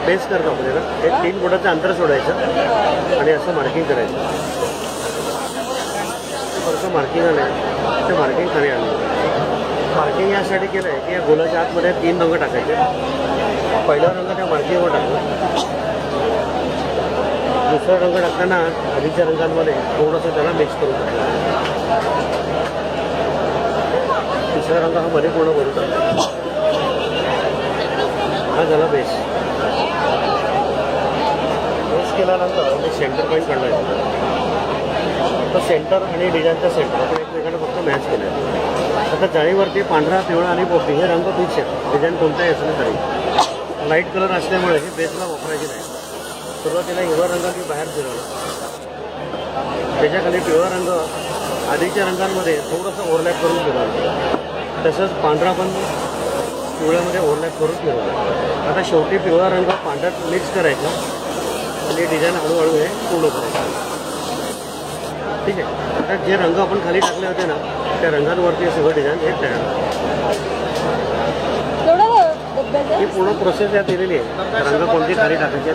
Base करतो आपल्याला एक 3 फुटाचं अंतर सोडायचं आणि असं मार्किंग करायचं. थोडंसं मार्किंग आलं आहे ते मार्किंग खाली आलं. मार्किंग यासाठी केलं आहे की या गोलाच्या आतमध्ये 3 रंग टाकायचे. पहिला रंग त्या मार्किंगवर टाकला. दुसरा रंग टाकताना आधीच्या रंगांमध्ये थोडंसं त्याला मिक्स करून टाकलं. तिसरा रंग हा मध्ये पूर्ण भरून टाकला. हा झाला बेस. बेस केल्यानंतर मी सेंटर पॉईंट काढला. तर सेंटर आणि डिझाईनचा सेंटर आपण एकमेकांना फक्त मॅच केलं आहे. आता जाळीवरती पांढरा, पिवळा आणि पोपटी हे रंग फिक्स आहेत. डिझाईन कोणताही असलं तरी लाईट कलर असल्यामुळे हे बेसला वापरायचे नाही. सुरुवातीला हिरवा रंग मी बाहेर फिरवला. त्याच्याखाली पिवळा रंग आधीच्या रंगांमध्ये थोडंसं ओव्हरलॅप करून फिरवलं. तसंच पांढरा पण पिवळ्यामध्ये ओव्हरलॅप करून फिरवलं. आता शेवटी पिवळा रंग पांढऱ्यात मिक्स करायचा आणि डिझाईन हळूहळू हे पूर्ण करायचं. ठीक आहे. आता जे रंग आपण खाली टाकले होते ना त्या रंगांवरती सगळं डिझाईन हे तयार. ही पूर्ण प्रोसेस यात दिलेली आहे. रंग कोणती खाली टाकायचे